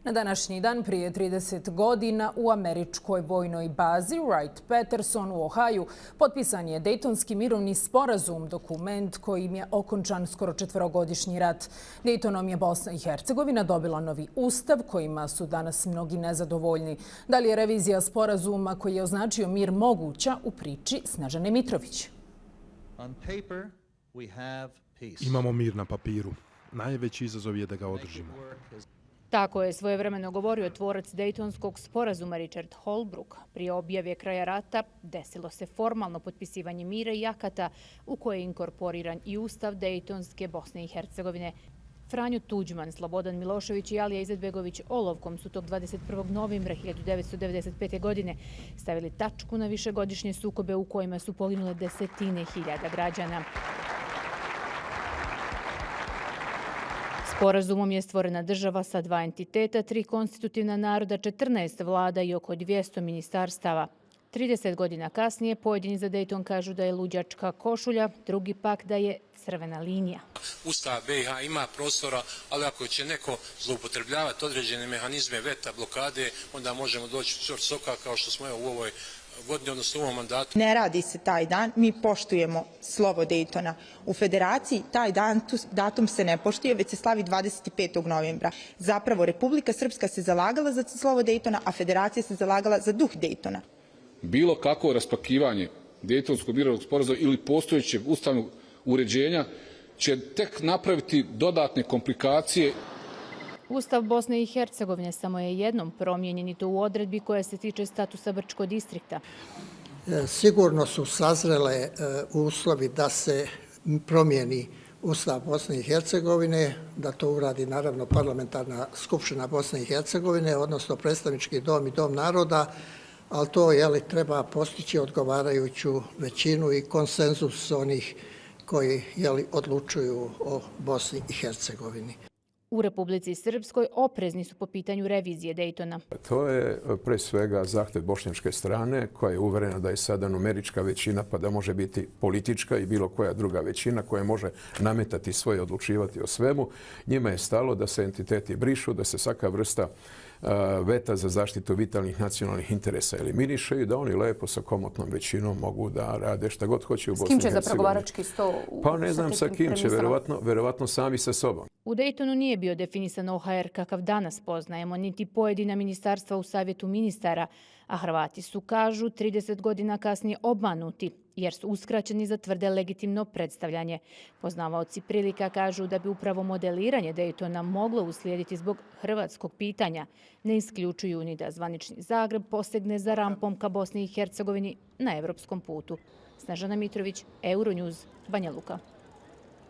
Na današnji dan prije 30 godina u američkoj vojnoj bazi Wright-Patterson u Ohaju potpisan je Dejtonski mirovni sporazum, dokument kojim je okončan skoro 4-godišnji rat. Dejtonom je Bosna i Hercegovina dobila novi ustav kojima su danas mnogi nezadovoljni. Da li je revizija sporazuma koji je označio mir moguća, u priči Snežane Mitrović. Imamo mir na papiru. Najveći izazov je da ga održimo. Tako je svojevremeno govorio tvorac Dejtonskog sporazuma Richard Holbrooke. Prije objave kraja rata desilo se formalno potpisivanje mira i akata u koje je inkorporiran i ustav Dejtonske Bosne i Hercegovine. Franjo Tuđman, Slobodan Milošević i Alija Izetbegović olovkom su tog 21. novembra 1995. godine stavili tačku na višegodišnje sukobe u kojima su poginule desetine hiljada građana. Sporazumom je stvorena država sa 2 entiteta, 3 konstitutivna naroda, 14 vlada i oko 200 ministarstava. 30 godina kasnije pojedini za Dejton kažu da je luđačka košulja, drugi pak da je crvena linija. Ustav BiH ima prostora, ali ako će neko zloupotrebljavati određene mehanizme veta, blokade, onda možemo doći čvrt soka kao što smo u ovoj godini, odnosno u ovom mandatu. Ne radi se taj dan, mi poštujemo slovo Dejtona. U Federaciji taj datum se ne poštuje, već se slavi 25. novembra. Zapravo, Republika Srpska se zalagala za slovo Dejtona, a Federacija se zalagala za duh Dejtona. Bilo kako raspakivanje Dejtonskog mirovnog sporazuma ili postojećeg ustavnog uređenja će tek napraviti dodatne komplikacije. Ustav Bosne i Hercegovine samo je jednom promijenjen i to u odredbi koja se tiče statusa Brčkog distrikta. Sigurno su sazrele uslovi da se promijeni Ustav Bosne i Hercegovine, da to uradi naravno parlamentarna skupština Bosne i Hercegovine, odnosno predstavnički dom i dom naroda, ali to treba postići odgovarajuću većinu i konsenzus onih koji odlučuju o Bosni i Hercegovini. U Republici Srpskoj oprezni su po pitanju revizije Dejtona. To je pre svega zahtev bošnjačke strane koja je uverena da je sada numerička većina pa da može biti politička i bilo koja druga većina koja može nametati svoje, odlučivati o svemu. Njima je stalo da se entiteti brišu, da se svaka vrsta veta za zaštitu vitalnih nacionalnih interesa eliminiše i da oni lepo sa komotnom većinom mogu da rade šta god hoće u Bosni i Hercegovini. S kim će za pregovarački sto? Pa ne znam sa kim će, verovatno sami sa sobom. U Dejtonu nije bio definisan OHR kakav danas poznajemo, niti pojedina ministarstva u savjetu ministara, a Hrvati su, kažu, 30 godina kasnije obmanuti, jer su uskraćeni za tvrde legitimno predstavljanje. Poznavaoci prilika kažu da bi upravo modeliranje Dejtona moglo uslijediti zbog hrvatskog pitanja. Ne isključuju ni da zvanični Zagreb posegne za rampom ka Bosni i Hercegovini na evropskom putu. Snežana Mitrović, Euronews, Banja Luka.